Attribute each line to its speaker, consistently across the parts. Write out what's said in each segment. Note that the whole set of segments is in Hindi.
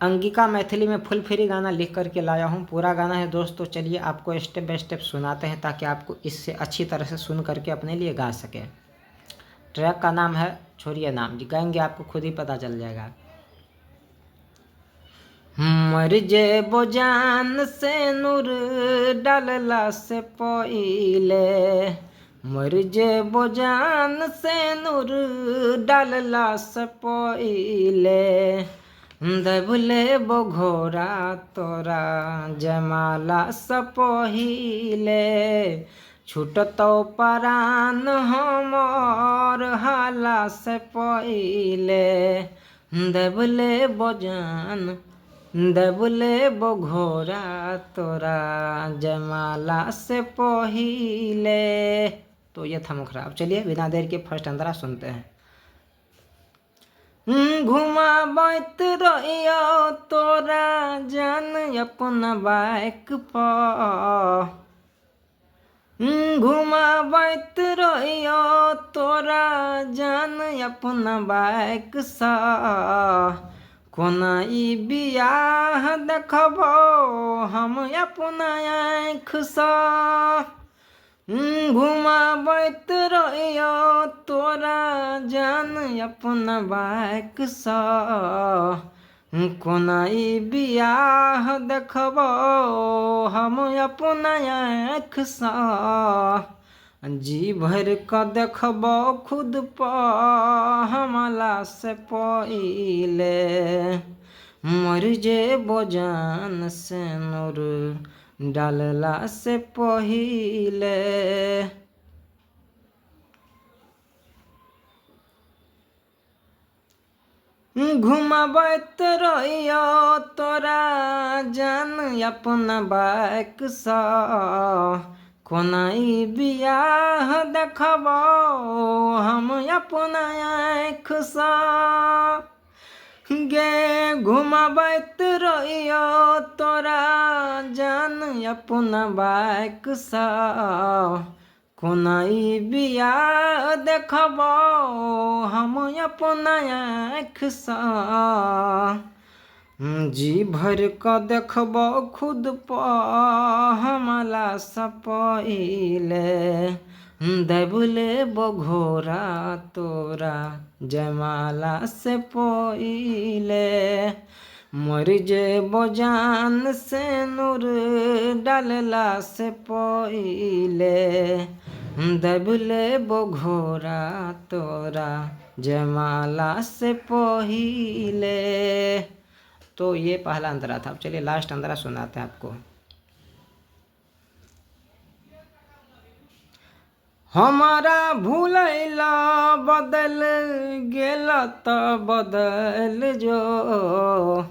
Speaker 1: अंगिका मैथिली में फुल फ्री गाना लिख करके लाया हूँ। पूरा गाना है दोस्तों, चलिए आपको स्टेप बाय स्टेप सुनाते हैं ताकि आपको इससे अच्छी तरह से सुन करके अपने लिए गा सके। ट्रैक का नाम है छोड़िए नाम, जी गाएंगे आपको खुद ही पता चल जाएगा। मर जे बोजान से नूर डालला से पहिले, मर जे बोजान से नूर डालला से पहिले, दबले बघोरा तोरा जमाला से पहिले, छूटतो परान हमर हाला से पहिले, दबले बजान दबले बघोरा तोरा जमाला से पहिले। तो ये था मुखरा। अब चलिए बिना देर के फर्स्ट अंतरा सुनते हैं। घुमाबैत रहियो तोरा जान अपना बाइक पर, घुमाबैत रहियो तोरा जान अपना बाइक सा, कोना ई बियाह देखबो हम अपना आँख सा, घुमाबैत रहियो तोरा जान अपना बाइक सा, कोना ई बियाह देखबो हम अपना आँख सा, जी भर क देखबो खुद पर हमला से पहिले, मर जे बोजान से नूर डालला से पहिले। घुमाबैत रहियो तोरा जान अपना बाइक सा, कोना ई बियाह देखबो हम अपना आँख सा, गे घुमाबैत रहियो तोरा जान अपना बाइक सा, कोना ई बियाह देखबो हम अपना आँख सा, जी भर क देखबो खुद पर हमला से पहिले, दबले बघोरा तोरा जमाला से पहिले, मर जे बोजान से नूर डालला से पहिले, दबले बघोरा तोरा जमाला से पहिले। तो ये पहला अंतरा था। अब चलिए लास्ट अंतरा सुनाते हैं आपको। हमारा भूलैला बदल गेला त बदल जो,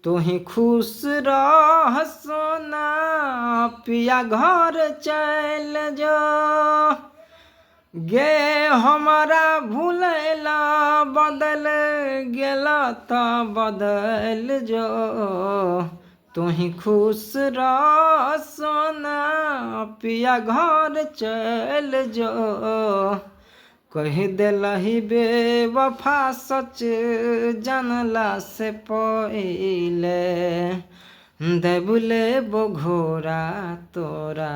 Speaker 1: तुही खुश रह सोना पिया घर चल जो, गे हमारा भूलैला बदल गेला त बदल जो, तुही खुश रह सोना पिया घर चल जो, कह दिलहि बेवफा सच जानला से पहिले, दबले बघोरा तोरा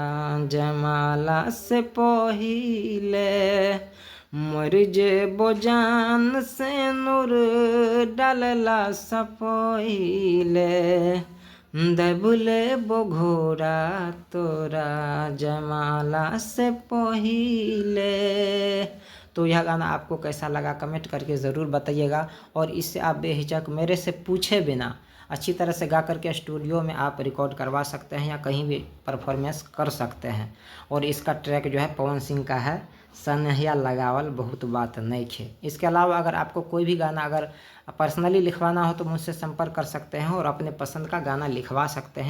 Speaker 1: जमाला से पहिले, मर जे बोजान से नूर डालला से पहिले, दबले बघोरा तोरा जमाला से पहिले। तो यह गाना आपको कैसा लगा कमेंट करके ज़रूर बताइएगा। और इससे आप बेहिचक मेरे से पूछे बिना अच्छी तरह से गा करके स्टूडियो में आप रिकॉर्ड करवा सकते हैं या कहीं भी परफॉर्मेंस कर सकते हैं। और इसका ट्रैक जो है पवन सिंह का है, सनहिया लगावल बहुत बात नइखे। इसके अलावा अगर आपको कोई भी गाना अगर पर्सनली लिखवाना हो तो मुझसे संपर्क कर सकते हैं और अपने पसंद का गाना लिखवा सकते हैं।